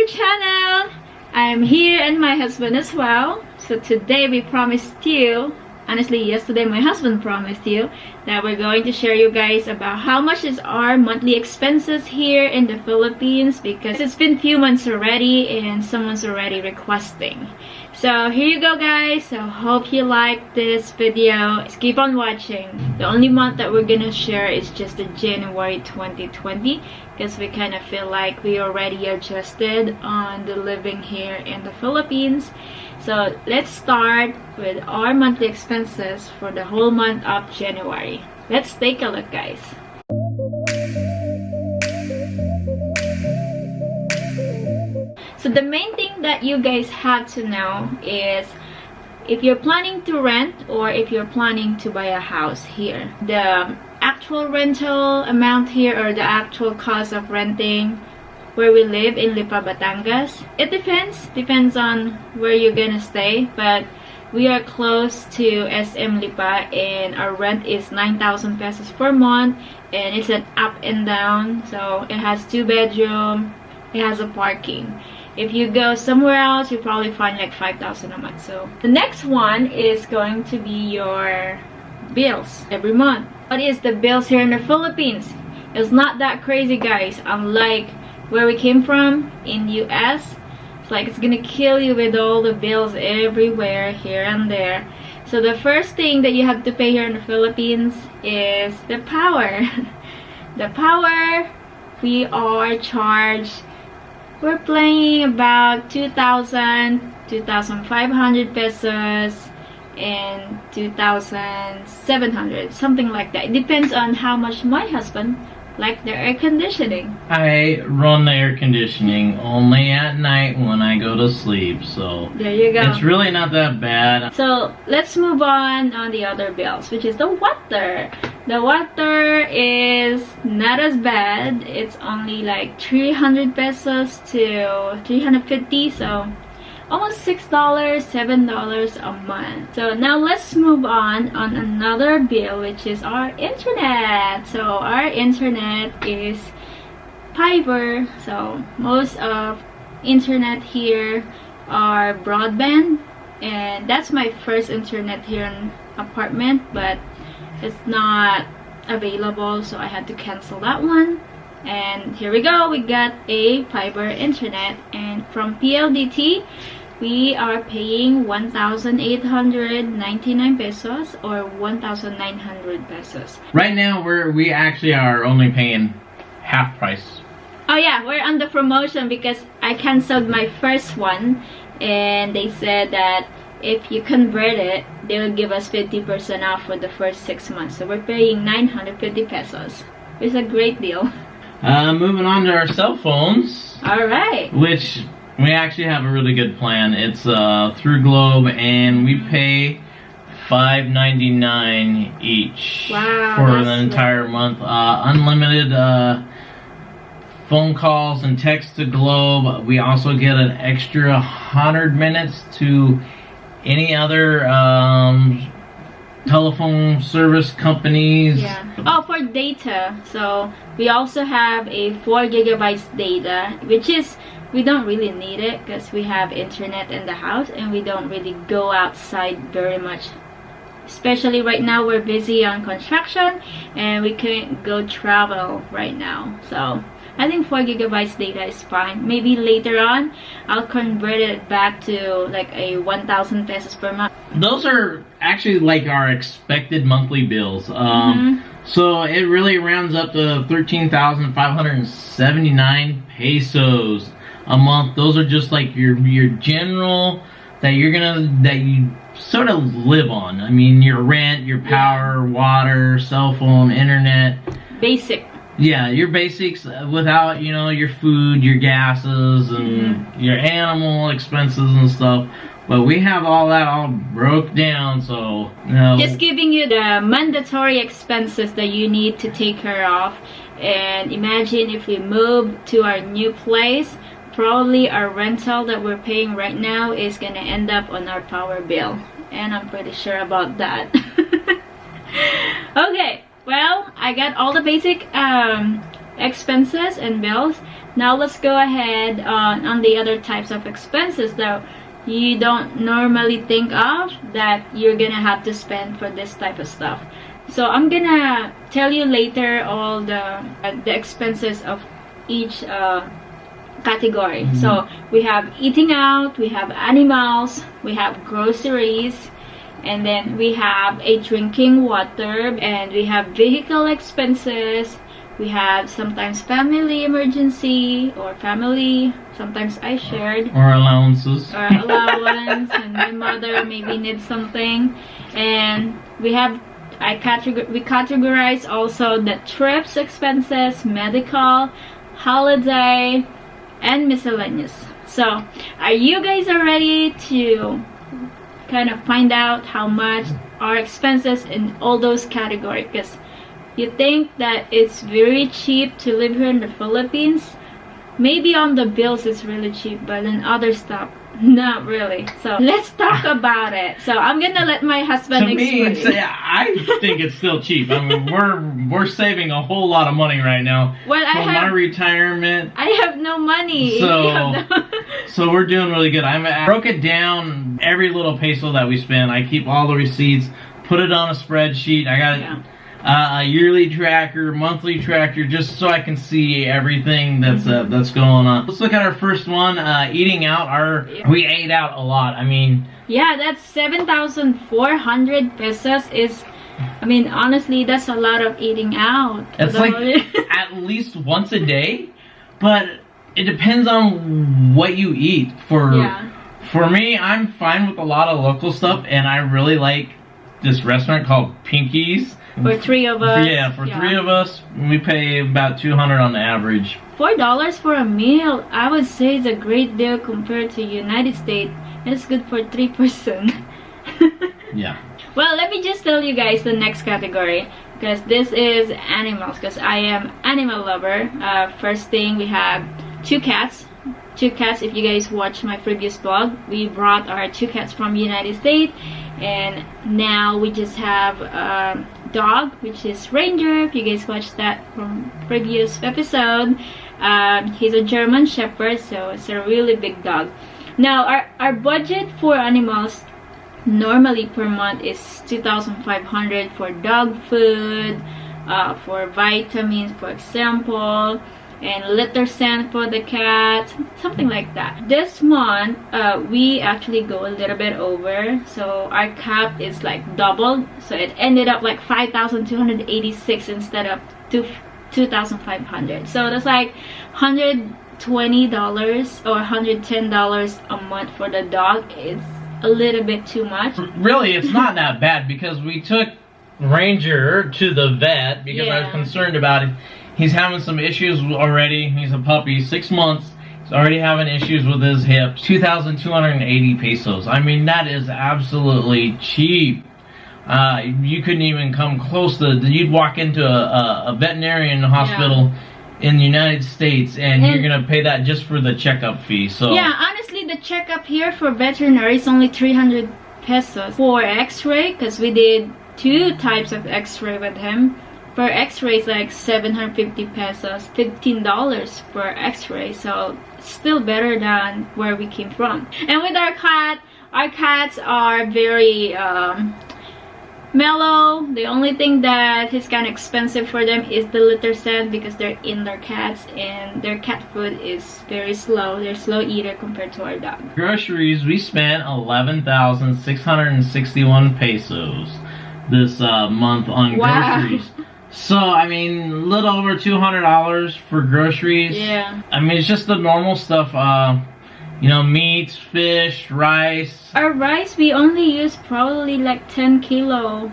our channel. I'm here and my husband as well. So today we promised you, honestly yesterday my husband promised you, that we're going to share you guys about how much is our monthly expenses here in the Philippines, because it's been a few months already and someone's already requesting. So here you go guys. So hope you like this video. Just keep on watching. The only month that we're gonna share is just the January 2020, because we kind of feel like we already adjusted on the living here in the Philippines. So let's start with our monthly expenses for the whole month of January. Let's take a look guys. So the main thing that you guys have to know is if you're planning to rent or if you're planning to buy a house here, the actual rental amount here or the actual cost of renting where we live in Lipa, Batangas, it depends on where you're gonna stay, but we are close to SM Lipa and our rent is 9,000 pesos per month, and it's an up and down. So it has 2 bedroom, it has a parking. If you go somewhere else, you probably find like 5,000 a month. So the next one is going to be your bills every month. What is the bills here in the Philippines? It's not that crazy guys. Unlike where we came from in US, it's like it's gonna kill you with all the bills everywhere here and there. So the first thing that you have to pay here in the Philippines is the power. The power, we are charged, we're paying about 2,500 pesos and 2,700, something like that. It depends on how much my husband like the air conditioning. I run the air conditioning only at night when I go to sleep, so there you go. It's really not that bad. So let's move on the other bills, which is the water. The water is not as bad. It's only like 300 pesos to 350, so almost $6, $7 a month. So now let's move on another bill, which is our internet. So our internet is fiber. So most of internet here are broadband, and that's my first internet here in apartment, but it's not available, so I had to cancel that one. And here we go, we got a fiber internet, and from PLDT we are paying 1,899 pesos or 1,900 pesos. Right now we actually are only paying half price. Oh yeah, we're on the promotion because I canceled my first one, and they said that if you convert it, they will give us 50% off for the first 6 months. So we're paying 950 pesos. It's a great deal. Moving on to our cell phones. Alright. Which we actually have a really good plan. It's through Globe, and we pay $5.99 each for the entire month. Unlimited phone calls and text to Globe. We also get an extra 100 minutes to any other telephone service companies. Yeah. Oh, for data. So we also have a 4 gigabytes data, which is, we don't really need it because we have internet in the house and we don't really go outside very much. Especially right now, we're busy on construction and we can't go travel right now. So I think 4 gigabytes data is fine. Maybe later on, I'll convert it back to like a 1,000 pesos per month. Those are actually like our expected monthly bills. So it really rounds up to 13,579 pesos a month. Those are just like your general that you sort of live on. I mean, your rent, your power, water, cell phone, internet. Basic. Yeah, your basics without, you know, your food, your gases, and your animal expenses and stuff. But we have all that all broke down, so just giving you the mandatory expenses that you need to take care of. And imagine if we move to our new place, probably our rental that we're paying right now is gonna end up on our power bill, and I'm pretty sure about that. Okay, well, I got all the basic expenses and bills. Now let's go ahead on the other types of expenses that you don't normally think of that you're gonna have to spend for this type of stuff. So I'm gonna tell you later all the expenses of each category. So we have eating out, we have animals, we have groceries, and then we have a drinking water, and we have vehicle expenses. We have sometimes family emergency or family. Sometimes I shared or allowances or allowance, and my mother maybe needs something. And we have we categorize also the trips expenses, medical, holiday, and miscellaneous. So are you guys ready to kind of find out how much our expenses in all those categories? Because you think that it's very cheap to live here in the Philippines. Maybe on the bills it's really cheap, but in other stuff, not really. So let's talk about it. So I'm gonna let my husband explain. To me, I think it's still cheap. I mean, we're saving a whole lot of money right now. Well, for my retirement. I have no money. So we're doing really good. I broke it down, every little peso that we spend. I keep all the receipts, put it on a spreadsheet. I got a yearly tracker, monthly tracker, just so I can see everything that's going on. Let's look at our first one, eating out. We ate out a lot. I mean, yeah, that's 7,400 pesos. I mean, honestly, that's a lot of eating out. It's like at least once a day, but it depends on what you eat. For me, I'm fine with a lot of local stuff, and I really like this restaurant called Pinky's. For 3 of us. Yeah, for 3 of us, we pay about $200 on the average. $4 for a meal, I would say, is a great deal compared to United States. It's good for 3 person. Yeah. Well, let me just tell you guys the next category, because this is animals, because I am animal lover. First thing, we have 2 cats. 2 cats. If you guys watch my previous vlog, we brought our 2 cats from United States, and now we just have a dog, which is Ranger. If you guys watched that from previous episode, he's a German Shepherd, so it's a really big dog. Now our budget for animals normally per month is 2,500 for dog food, for vitamins, for example, and litter sand for the cat, something like that. This month we actually go a little bit over, so our cap is like doubled, so it ended up like 5,286 instead of 2,500. So that's like $120 or $110 a month for the dog. It's a little bit too much. Really, it's not that bad, because we took Ranger to the vet because I was concerned about it. He's having some issues already. He's a puppy, 6 months. He's already having issues with his hips. 2,280 pesos. I mean, that is absolutely cheap. You couldn't even come close to. You'd walk into a veterinarian hospital in the United States, and you're gonna pay that just for the checkup fee. So yeah, honestly, the checkup here for veterinary is only 300 pesos for X-ray, because we did 2 types of X-ray with him. For X-ray is like 750 pesos, $15 for X-ray, so still better than where we came from. And with our cats are very mellow. The only thing that is kind of expensive for them is the litter sand, because they're indoor cats and their cat food is very slow. They're slow eater compared to our dog. Groceries, we spent 11,661 pesos this month on groceries. So, I mean, a little over $200 for groceries. Yeah. I mean, it's just the normal stuff. You know, meats, fish, rice. Our rice, we only use probably like 10 kilo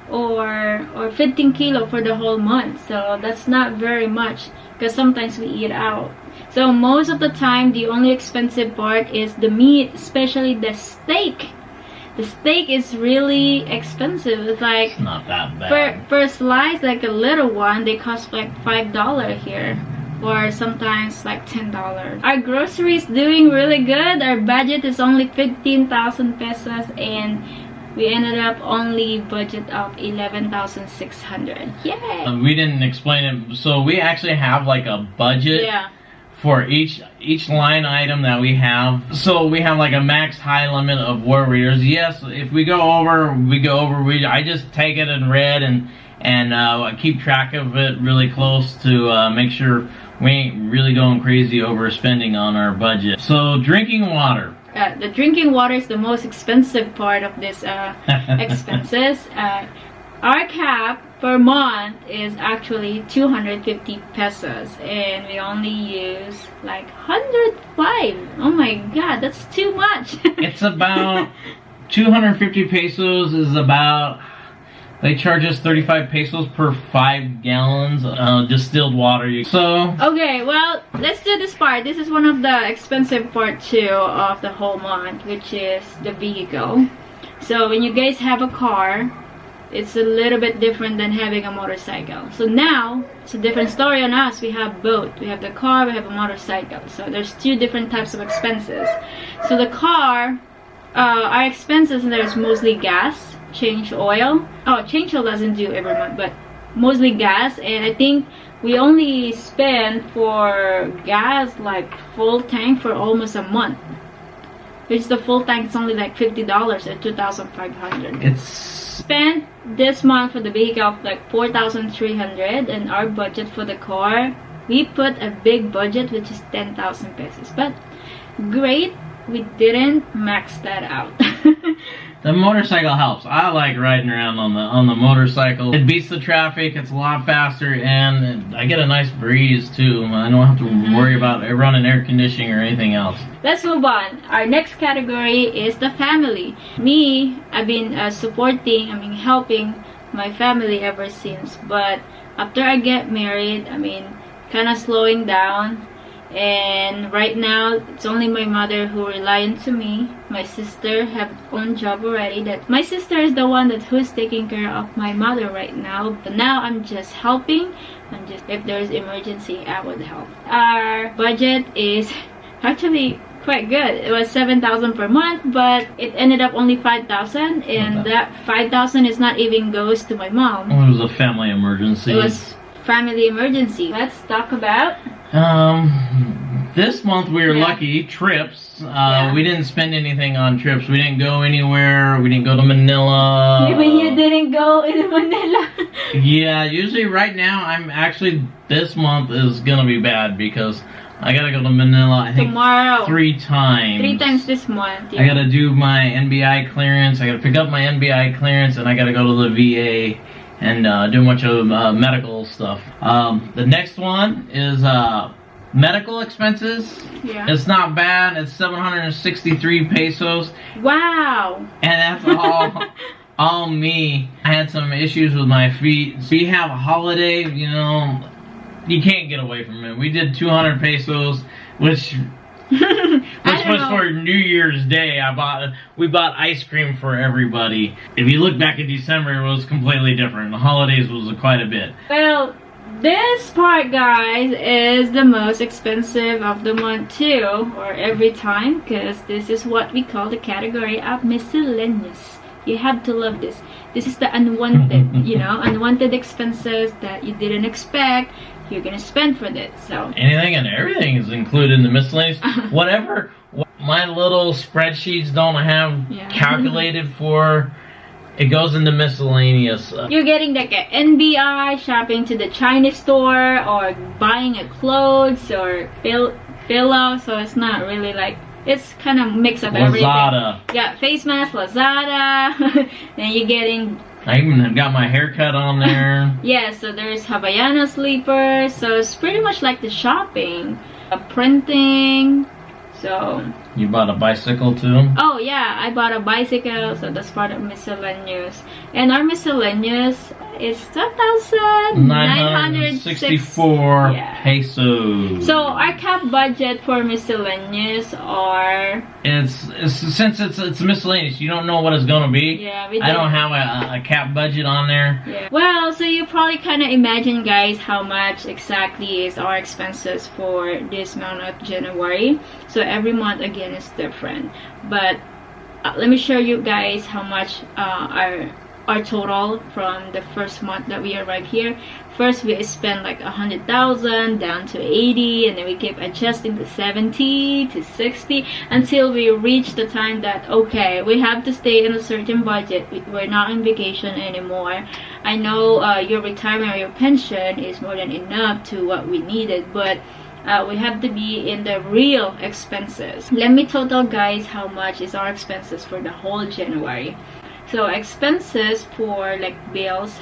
or 15 kilo for the whole month. So that's not very much, because sometimes we eat out. So most of the time, the only expensive part is the meat, especially the steak. The steak is really expensive. It's like, it's not that bad. Per slice, like a little one, they cost like $5 here, or sometimes like $10. Our groceries doing really good. Our budget is only 15,000 pesos, and we ended up only budget of 11,600. Yay! We didn't explain it, so we actually have like a budget for each line item that we have. So we have like a max high limit of where we're. Yes, if we go over, we go over. I just take it in red and keep track of it really close to make sure we ain't really going crazy overspending on our budget. So drinking water. The drinking water is the most expensive part of this expenses. Our cap per month is actually 250 pesos, and we only use like 105. Oh my god, that's too much. It's about 250 pesos is about, they charge us 35 pesos per 5 gallons distilled water. So okay, well, let's do this part. This is one of the expensive part too of the whole month, which is the vehicle. So when you guys have a car, it's a little bit different than having a motorcycle. So now it's a different story on us. We have both. We have the car, we have a motorcycle. So there's two different types of expenses. So the car, our expenses, there's mostly gas, change oil. Oh, change oil doesn't do every month, but mostly gas. And I think we only spend for gas like full tank for almost a month. Which the full tank is only like $50 or 2,500. it's Spent this month for the vehicle like 4,300, and our budget for the car, we put a big budget which is 10,000 pesos. But great, we didn't max that out. the motorcycle helps. I like riding around on the motorcycle. It beats the traffic. It's a lot faster, and I get a nice breeze too. I don't have to worry about running air conditioning or anything else. Let's move on. Our next category is the family. Me, I've been helping my family ever since. But after I get married, kind of slowing down. And right now, it's only my mother who relies on me. My sister have own job already. That my sister is the one who's taking care of my mother right now. But now I'm just helping. If there's emergency, I would help. Our budget is actually quite good. It was 7,000 per month, but it ended up only 5,000, and that 5,000 is not even goes to my mom. It was a family emergency. It was family emergency. Let's talk about this month we were lucky. Trips. We didn't spend anything on trips. We didn't go anywhere. We didn't go to Manila. Even you didn't go in Manila. Yeah, usually right now this month is gonna be bad because I gotta go to Manila, I think tomorrow. 3 times. 3 times this month. Yeah. I gotta do my NBI clearance. I gotta pick up my NBI clearance, and I gotta go to the VA and do a bunch of medical stuff. The next one is medical expenses. Yeah. It's not bad. It's 763 pesos. Wow. And that's all me. I had some issues with my feet. So you have a holiday, you can't get away from it. We did 200 pesos, which was for New Year's Day. We bought ice cream for everybody. If you look back in December, it was completely different. The holidays was quite a bit. Well, this part, guys, is the most expensive of the month too, or every time, because this is what we call the category of miscellaneous. You have to love this. This is the unwanted, unwanted expenses that you didn't expect. You're gonna spend for this. So anything and everything is included in the miscellaneous. Whatever my little spreadsheets don't have calculated for, it goes into miscellaneous. You're getting like an NBI, shopping to the Chinese store, or buying a clothes or pillow. So it's not really like, it's kind of mix of everything. Lazada. Yeah, face mask, Lazada. And you're getting. I even got my haircut on there. Yeah, so there's Havaiana sleepers. So it's pretty much like the shopping, printing. So you bought a bicycle too? Oh yeah, I bought a bicycle, so that's part of miscellaneous. And our miscellaneous is 2,964 pesos. So our cap budget for miscellaneous are since it's miscellaneous, you don't know what it's gonna be. Yeah, I don't have a cap budget on there. Yeah. Well, so you probably kind of imagine, guys, how much exactly is our expenses for this month of January. So every month again is different, but let me show you guys how much our our total from the first month that we arrived here. First we spent like 100,000 down to 80, and then we kept adjusting to 70 to 60 until we reached the time that okay, we have to stay in a certain budget. We're not on vacation anymore. I know your retirement or your pension is more than enough to what we needed, but we have to be in the real expenses. Let me total, guys, how much is our expenses for the whole January. So expenses for like bills,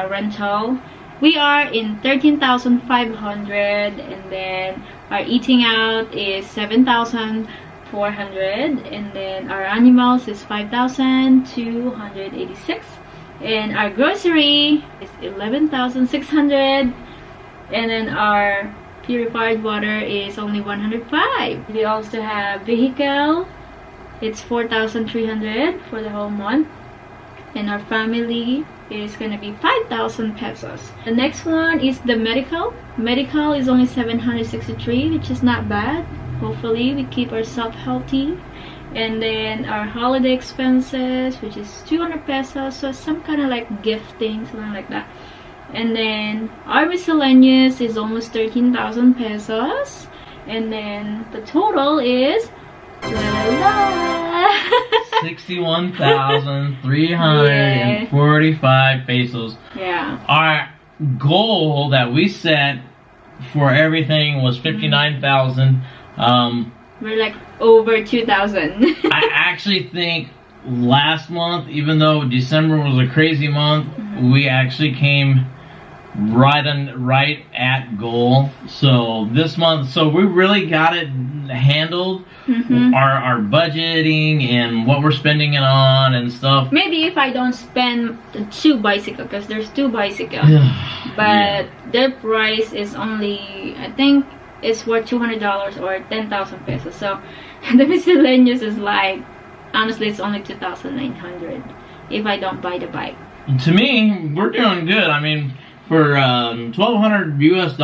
rental, we are in 13,500, and then our eating out is 7,400, and then our animals is 5,286, and our grocery is 11,600, and then our purified water is only 105. We also have vehicle, it's 4,300 for the whole month, and our family is gonna be 5,000 pesos. The next one is the medical. Medical is only 763, which is not bad. Hopefully we keep ourselves healthy. And then our holiday expenses, which is 200 pesos, so some kind of like gifting, something like that. And then our miscellaneous is almost 13,000 pesos, and then the total is 61,345 pesos. Yeah. Our goal that we set for everything was 59,000. We're like over 2,000. I actually think last month, even though December was a crazy month, we actually came right at goal. So this month, so we really got it handled. Our budgeting and what we're spending it on and stuff. Maybe if I don't spend the 2 bicycles, because there's 2 bicycles, but their price is only, I think it's worth $200 or 10,000 pesos. So the miscellaneous is like, honestly, it's only 2,900 if I don't buy the bike. To me, we're doing good. I mean, for $1,200 US,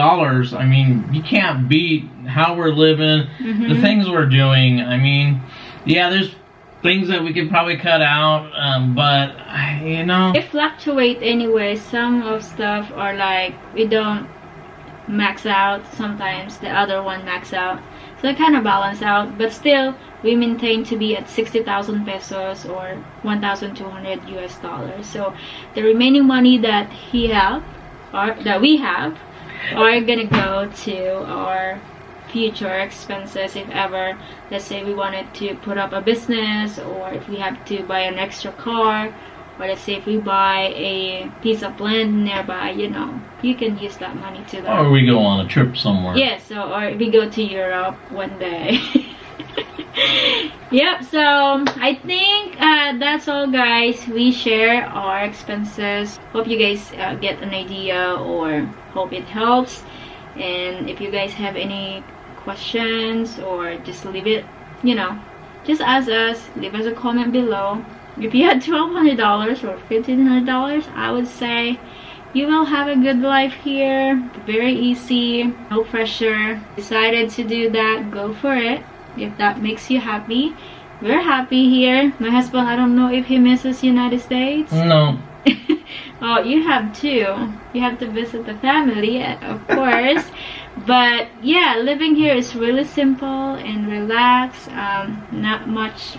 I mean, you can't beat how we're living, the things we're doing. I mean, yeah, there's things that we could probably cut out, but you know, it fluctuates anyway. Some of stuff are like we don't max out, sometimes the other one max out, so it kind of balance out, but still we maintain to be at 60,000 pesos or 1,200 US. So the remaining money that we have are gonna go to our future expenses. If ever, let's say we wanted to put up a business, or if we have to buy an extra car, or let's say if we buy a piece of land nearby, you know, you can use that money to that. or we go on a trip somewhere. Yeah, so or we go to Europe one day. Yep, so I think that's all, guys. We share our expenses. Hope you guys get an idea, or hope it helps. And if you guys have any questions, or just leave it, you know, just ask us, leave us a comment below. If you had $1,200 or $1,500, I would say you will have a good life here. Very easy, no pressure. Decided to do that, go for it. If that makes you happy, we're happy here. My husband, I don't know if he misses United States. No. Oh, you have to. You have to visit the family, of course. But yeah, living here is really simple and relaxed. Not much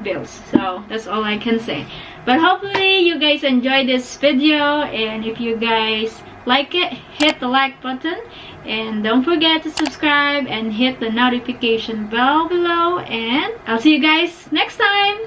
bills, so that's all I can say. But hopefully you guys enjoyed this video, and if you guys like it, hit the like button, and don't forget to subscribe and hit the notification bell below, and I'll see you guys next time.